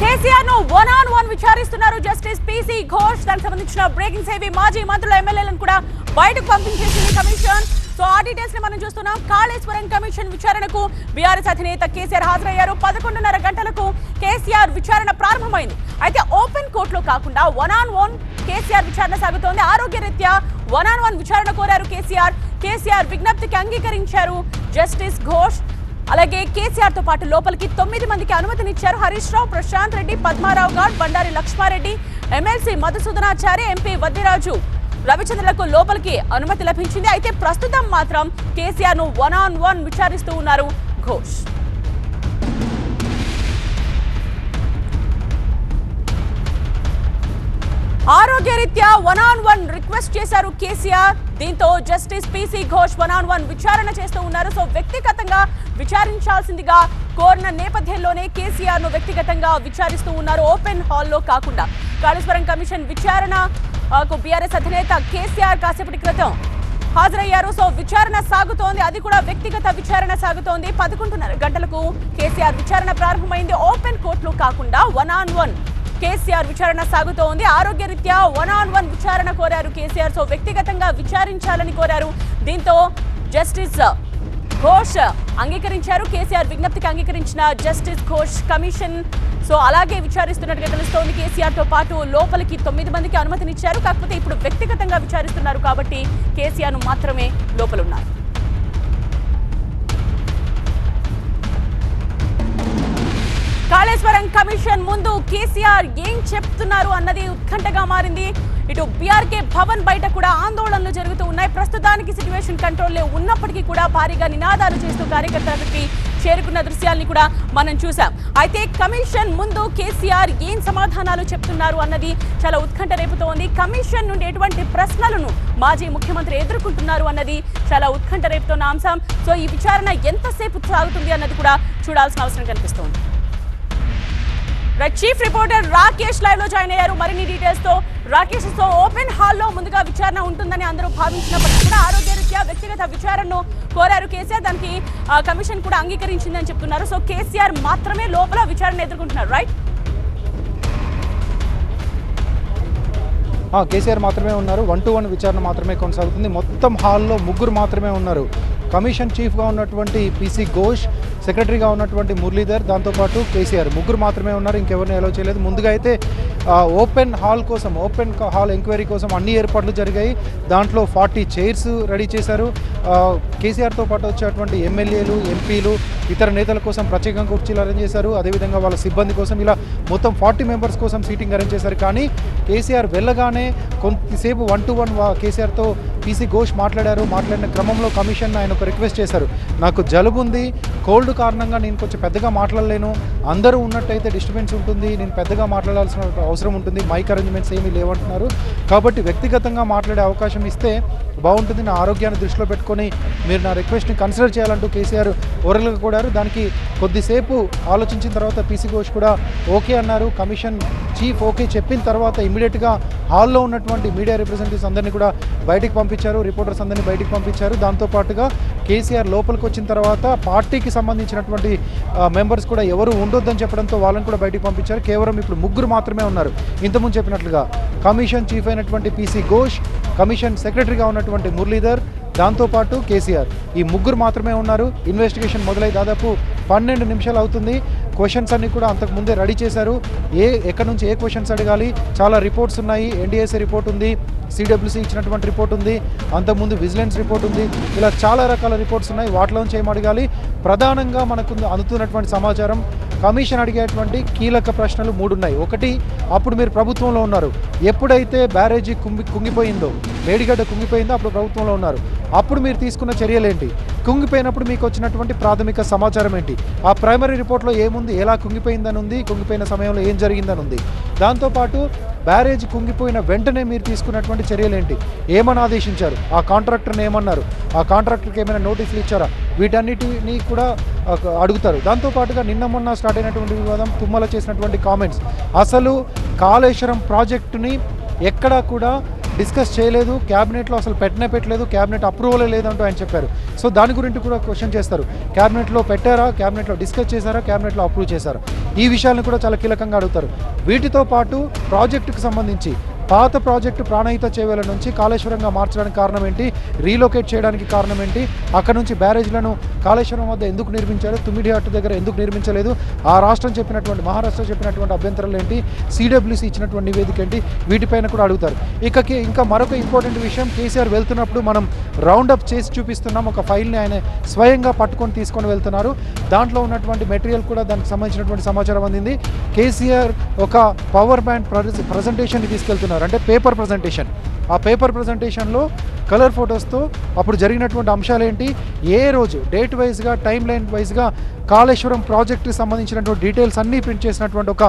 కేసీఆర్ ను one విచారిస్తున్నారు justice PC Ghosh. దానికి సంబంధించిన బ్రేకింగ్ సేవి మాజీ మంత్రుల ఎమ్మెల్యేలను కూడా బయటకు పంపించేసింది కమిషన్. సో ఆ డీటెయిల్స్ ని మనం చూస్తున్నాం. కాళేశ్వరం కమిషన్ విచారణకు బీఆర్ఎస్ అధినేత కేసీఆర్ హాజరయ్యారు. 11:30 గంటలకు కేసీఆర్ విచారణ ప్రారంభమైంది. అయితే ఓపెన్ కోర్టులో కాకుండా వన్ కేసీఆర్ విచారణ సాగుతోంది. ఆరోగ్యరీత్యా వన్ విచారణ కోరారు కేసీఆర్ విజ్ఞప్తికి అంగీకరించారు జస్టిస్ ఘోష్. అలాగే కేసీఆర్ తో పాటు లోపలికి 9 మందికి అనుమతినిచ్చారు. హరీష్ రావు, ప్రశాంత్ రెడ్డి, పద్మారావు గౌడ్, బండారి లక్ష్మారెడ్డి, ఎమ్మెల్సీ మధుసూదనాచారి, ఎంపీ వద్దిరాజు రవిచంద్రలకు లోపలికి అనుమతి లభించింది. అయితే ప్రస్తుతం మాత్రం కేసీఆర్ ను వన్ విచారిస్తూ ఉన్నారు ఘోష్. ఆరోగ్యరీత్యా వన్ రిక్వెస్ట్ చేశారు కేసీఆర్. దీంతో జస్టిస్ పీసీ ఘోష్ వన్ విచారణ చేస్తూ ఉన్నారు. సో వ్యక్తిగతంగా విచారించాల్సిందిగా కోరిన నేపథ్యంలోనే కేసీఆర్ ను వ్యక్తిగతంగా విచారిస్తూ ఉన్నారు, ఓపెన్ హాల్లో కాకుండా. కాళేశ్వరం కమిషన్ విచారణ బీఆర్ఎస్ అధినేత కేసీఆర్ కాసేపటి క్రితం హాజరయ్యారు. సో విచారణ సాగుతోంది, అది కూడా వ్యక్తిగత విచారణ సాగుతోంది. 11:30 గంటలకు కేసీఆర్ విచారణ ప్రారంభమైంది. ఓపెన్ కోర్టులో కాకుండా వన్ కేసీఆర్ విచారణ సాగుతోంది. ఆరోగ్యరీత్యా వన్ విచారణ కోరారు కేసీఆర్. సో వ్యక్తిగతంగా విచారించాలని కోరారు. దీంతో జస్టిస్ ఘోష్ అంగీకరించారు. కేసీఆర్ విజ్ఞప్తికి అంగీకరించిన జస్టిస్ ఘోష్ కమిషన్ సో అలాగే విచారిస్తున్నట్టుగా తెలుస్తోంది. కేసీఆర్ తో పాటు లోపలికి 9 మందికి అనుమతినిచ్చారు. కాకపోతే ఇప్పుడు వ్యక్తిగతంగా విచారిస్తున్నారు కాబట్టి కేసీఆర్ ను మాత్రమే లోపలున్నారు. కాళేశ్వరం కమిషన్ ముందు కేసీఆర్ ఏం చెప్తున్నారు అన్నది ఉత్కంఠగా మారింది. ఇటు బీఆర్కే భవన్ బయట కూడా ఆందోళనలు జరుగుతూ ఉన్నాయి. ప్రస్తుతానికి సిట్యుయేషన్ కంట్రోల్లో ఉన్నప్పటికీ కూడా భారీగా నినాదాలు చేస్తూ కార్యకర్తలకి చేరుకున్న దృశ్యాల్ని కూడా మనం చూసాం. అయితే కమిషన్ ముందు కేసీఆర్ ఏం సమాధానాలు చెప్తున్నారు అన్నది చాలా ఉత్కంఠ రేపుతోంది. కమిషన్ నుండి ఎటువంటి ప్రశ్నలను మాజీ ముఖ్యమంత్రి ఎదుర్కొంటున్నారు అన్నది చాలా ఉత్కంఠ రేపుతున్న అంశం. సో ఈ విచారణ ఎంతసేపు సాగుతుంది అన్నది కూడా చూడాల్సిన అవసరం కనిపిస్తోంది. చీఫ్ రిపోర్టర్ రాకేష్ లైవ్ లో జాయిన్ అయ్యారు మరిన్ని డీటెయిల్స్ తో. రాకేష్, సో ఓపెన్ హాల్లో ముందుగా విచారణ ఉంటుందని అందరూ భావించినప్పటికీ కూడా ఆరోగ్యరీత్యా వ్యక్తిగత విచారణను కోరారు కేసీఆర్. దానికి కమిషన్ కూడా అంగీకరించిందని చెప్తున్నారు. సో కేసీఆర్ మాత్రమే లోపల విచారణ ఎదుర్కొంటున్నారు, రైట్? కేసీఆర్ మాత్రమే ఉన్నారు. 1-1 విచారణ మాత్రమే కొనసాగుతుంది. మొత్తం హాల్లో 3 మాత్రమే ఉన్నారు. కమిషన్ చీఫ్గా ఉన్నటువంటి పీసీ ఘోష్, సెక్రటరీగా ఉన్నటువంటి మురళీధర్, దాంతోపాటు కేసీఆర్ 3 మాత్రమే ఉన్నారు. ఇంకెవరిని అలౌ చేయలేదు. ముందుగా అయితే ఓపెన్ హాల్ ఎంక్వైరీ కోసం అన్ని ఏర్పాట్లు జరిగాయి. దాంట్లో 40 చైర్స్ రెడీ చేశారు. కేసీఆర్తో పాటు వచ్చేటువంటి ఎమ్మెల్యేలు, ఎంపీలు, ఇతర నేతల కోసం ప్రత్యేకంగా కుర్చీలు అరేంజ్ చేశారు. అదేవిధంగా వాళ్ళ సిబ్బంది కోసం ఇలా మొత్తం 40 మెంబర్స్ కోసం సీటింగ్ అరేంజ్ చేశారు. కానీ కేసీఆర్ వెళ్ళగానే కొంతసేపు 1-1 కేసీఆర్తో పీసీ ఘోష్ మాట్లాడిన క్రమంలో కమిషన్ ఆయన ఒక రిక్వెస్ట్ చేశారు. నాకు జలుబు ఉంది, కోల్డ్ కారణంగా నేను కొంచెం పెద్దగా మాట్లాడలేను, అందరూ ఉన్నట్టయితే డిస్టర్బెన్స్ ఉంటుంది, నేను పెద్దగా మాట్లాడాల్సిన అవసరం ఉంటుంది, మైక్ అరేంజ్మెంట్స్ ఏమీ లేవంటున్నారు, కాబట్టి వ్యక్తిగతంగా మాట్లాడే అవకాశం ఇస్తే బాగుంటుంది, నా ఆరోగ్యాన్ని దృష్టిలో పెట్టుకొని మీరు నా రిక్వెస్ట్ని కన్సిడర్ చేయాలంటూ కేసీఆర్ ఓరల్గా కోరారు. దానికి కొద్దిసేపు ఆలోచించిన తర్వాత పీసీ ఘోష్ కూడా ఓకే అన్నారు. కమిషన్ చీఫ్ ఓకే చెప్పిన తర్వాత ఇమీడియట్గా హాల్లో ఉన్నటువంటి మీడియా రిప్రజెంటేటివ్స్ అందరినీ కూడా బయటికి పంపించారు, రిపోర్టర్స్ అందరినీ బయటికి పంపించారు. దాంతోపాటుగా కేసీఆర్ లోపలికి వచ్చిన తర్వాత పార్టీకి సంబంధించినటువంటి మెంబర్స్ కూడా ఎవరు ఉండొద్దని చెప్పడంతో వాళ్ళని కూడా బయటికి పంపించారు. కేవలం ఇప్పుడు 3 మాత్రమే ఉన్నారు. ఇంతకుముందు చెప్పినట్లుగా కమిషన్ చీఫ్ అయినటువంటి పీసీ ఘోష్, కమిషన్ సెక్రటరీగా ఉన్నటువంటి మురళీధర్, దాంతోపాటు కేసీఆర్, ఈ 3 మాత్రమే ఉన్నారు. ఇన్వెస్టిగేషన్ మొదలై దాదాపు 12 నిమిషాలు అవుతుంది. క్వశ్చన్స్ అన్నీ కూడా అంతకుముందే రెడీ చేశారు. ఎక్కడి నుంచి ఏ క్వశ్చన్స్ అడగాలి, చాలా రిపోర్ట్స్ ఉన్నాయి. ఎన్డీఎస్ఏ రిపోర్ట్ ఉంది, సిడబ్ల్యూసీ ఇచ్చినటువంటి రిపోర్ట్ ఉంది, అంతకుముందు విజిలెన్స్ రిపోర్ట్ ఉంది, ఇలా చాలా రకాల రిపోర్ట్స్ ఉన్నాయి. వాటిలోంచి ఏం అడగాలి? ప్రధానంగా మనకు అందుతున్నటువంటి సమాచారం, కమిషన్ అడిగేటువంటి కీలక ప్రశ్నలు 3 ఉన్నాయి. ఒకటి, అప్పుడు మీరు ప్రభుత్వంలో ఉన్నారు, ఎప్పుడైతే బ్యారేజీ కుంగిపోయిందో, మేడిగడ్డ కుంగిపోయిందో అప్పుడు ప్రభుత్వంలో ఉన్నారు, అప్పుడు మీరు తీసుకున్న చర్యలు ఏంటి? కుంగిపోయినప్పుడు మీకు వచ్చినటువంటి ప్రాథమిక సమాచారం ఏంటి? ఆ ప్రైమరీ రిపోర్ట్లో ఏముంది, ఎలా కుంగిపోయిందని ఉంది, కుంగిపోయిన సమయంలో ఏం జరిగిందని ఉంది. దాంతోపాటు బ్యారేజ్ కుంగిపోయిన వెంటనే మీరు తీసుకున్నటువంటి చర్యలు ఏంటి, ఏమని ఆదేశించారు, ఆ కాంట్రాక్టర్ని ఏమన్నారు, ఆ కాంట్రాక్టర్కి ఏమైనా నోటీసులు ఇచ్చారా, వీటన్నిటినీ కూడా అడుగుతారు. దాంతోపాటుగా నిన్న మొన్న స్టార్ట్ అయినటువంటి వివాదం, తుమ్మల చేసినటువంటి కామెంట్స్, అసలు కాళేశ్వరం ప్రాజెక్టుని ఎక్కడా కూడా డిస్కస్ చేయలేదు, క్యాబినెట్లో అసలు పెట్టలేదు, క్యాబినెట్ అప్రూవలే లేదంటూ ఆయన చెప్పారు. సో దాని గురించి కూడా క్వశ్చన్ చేస్తారు. క్యాబినెట్లో పెట్టారా, క్యాబినెట్లో డిస్కస్ చేశారా, క్యాబినెట్లో అప్రూవ్ చేశారా, ఈ విషయాలను కూడా చాలా కీలకంగా అడుగుతారు. వీటితో పాటు ప్రాజెక్టుకు సంబంధించి పాత ప్రాజెక్టు ప్రాణహిత చేవేల నుంచి కాళేశ్వరంగా మార్చడానికి కారణం ఏంటి, రీలొకేట్ చేయడానికి కారణం ఏంటి, అక్కడ నుంచి బ్యారేజ్లను కాళేశ్వరం వద్ద ఎందుకు నిర్మించారు, తుమ్మిడిహట్టు దగ్గర ఎందుకు నిర్మించలేదు, ఆ రాష్ట్రం చెప్పినటువంటి మహారాష్ట్ర చెప్పినటువంటి అభ్యంతరాలు ఏంటి, సిడబ్ల్యూసీ ఇచ్చినటువంటి నివేదిక ఏంటి, వీటిపైన కూడా అడుగుతారు. ఇంకా మరొక ఇంపార్టెంట్ విషయం, కేసీఆర్ వెళ్తున్నప్పుడు మనం రౌండప్ చేసి చూపిస్తున్నాం. ఒక ఫైల్ని ఆయన స్వయంగా పట్టుకొని తీసుకొని వెళ్తున్నారు. దాంట్లో ఉన్నటువంటి మెటీరియల్ కూడా దానికి సంబంధించినటువంటి సమాచారం అందింది. కేసీఆర్ ఒక పవర్ బ్యాండ్ ప్రజెంటేషన్ని తీసుకెళ్తున్నారు, అంటే పేపర్ ప్రజెంటేషన్. ఆ పేపర్ ప్రజెంటేషన్లో కలర్ ఫొటోస్తో అప్పుడు జరిగినటువంటి అంశాలు ఏంటి, ఏ రోజు డేట్ వైజ్గా టైం లైన్ వైజ్గా కాళేశ్వరం ప్రాజెక్టుకి సంబంధించినటువంటి డీటెయిల్స్ అన్నీ ప్రింట్ చేసినటువంటి ఒక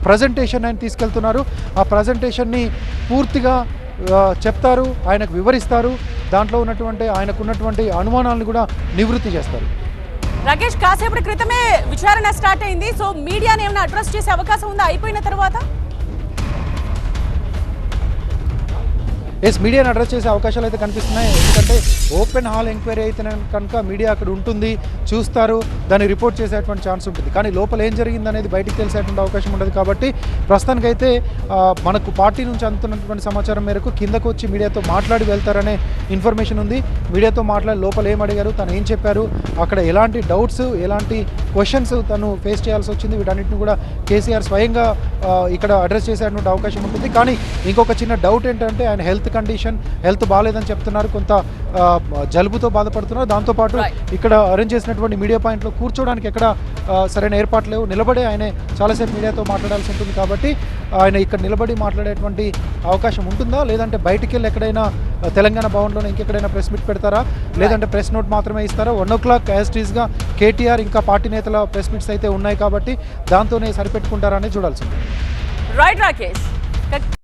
ప్రజెంటేషన్ ఆయన తీసుకెళ్తున్నారు. ఆ ప్రజెంటేషన్ని పూర్తిగా చెప్తారు, ఆయనకు వివరిస్తారు. దాంట్లో ఉన్నటువంటి ఆయనకున్నటువంటి అనుమానాలను కూడా నివృత్తి చేస్తారు. రాకేష్, కాసేపటి క్రితమే విచారణ స్టార్ట్ అయింది. సో మీడియాని ఏమైనా అడ్రస్ చేసే అవకాశం ఉందా అయిపోయిన తర్వాత? మీడియాని అడ్రస్ చేసే అవకాశాలు అయితే కనిపిస్తున్నాయి. ఎందుకంటే ఓపెన్ హాల్ ఎంక్వైరీ అయితే కనుక మీడియా అక్కడ ఉంటుంది, చూస్తారు, దాన్ని రిపోర్ట్ చేసేటువంటి ఛాన్స్ ఉంటుంది. కానీ లోపల ఏం జరిగింది అనేది బయటికి తెలిసేటువంటి అవకాశం ఉండదు. కాబట్టి ప్రస్తుతానికైతే మనకు పార్టీ నుంచి అందుతున్నటువంటి సమాచారం మేరకు కిందకు వచ్చి మీడియాతో మాట్లాడి వెళ్తారనే ఇన్ఫర్మేషన్ ఉంది. మీడియాతో మాట్లాడి లోపల ఏం అడిగారు, తను ఏం చెప్పారు, అక్కడ ఎలాంటి డౌట్స్, ఎలాంటి క్వశ్చన్స్ తను ఫేస్ చేయాల్సి వచ్చింది, వీటన్నిటిని కూడా కేసీఆర్ స్వయంగా ఇక్కడ అడ్రస్ చేసేటువంటి అవకాశం ఉంటుంది. కానీ ఇంకొక చిన్న డౌట్ ఏంటంటే ఆయన హెల్త్ బాగాలేదని చెప్తున్నారు, కొంత జలుబుతో బాధపడుతున్నారు. దాంతోపాటు ఇక్కడ అరేంజ్ చేసినటువంటి మీడియా పాయింట్లో కూర్చోవడానికి ఎక్కడ సరైన ఏర్పాట్లు లేవు, నిలబడే ఆయన చాలాసేపు మీడియాతో మాట్లాడాల్సి ఉంటుంది. కాబట్టి ఆయన ఇక్కడ నిలబడి మాట్లాడేటువంటి అవకాశం ఉంటుందా, లేదంటే బయటికి వెళ్ళి ఎక్కడైనా తెలంగాణ భవన్లోనే ఇంకెక్కడైనా ప్రెస్ మీట్ పెడతారా, లేదంటే ప్రెస్ నోట్ మాత్రమే ఇస్తారా? 1 o'clock యాజ్ టీజ్గా కేటీఆర్ ఇంకా పార్టీ నేతల ప్రెస్ మీట్స్ అయితే ఉన్నాయి కాబట్టి దాంతోనే సరిపెట్టుకుంటారా అనేది చూడాల్సింది. రైట్ రాకేష్.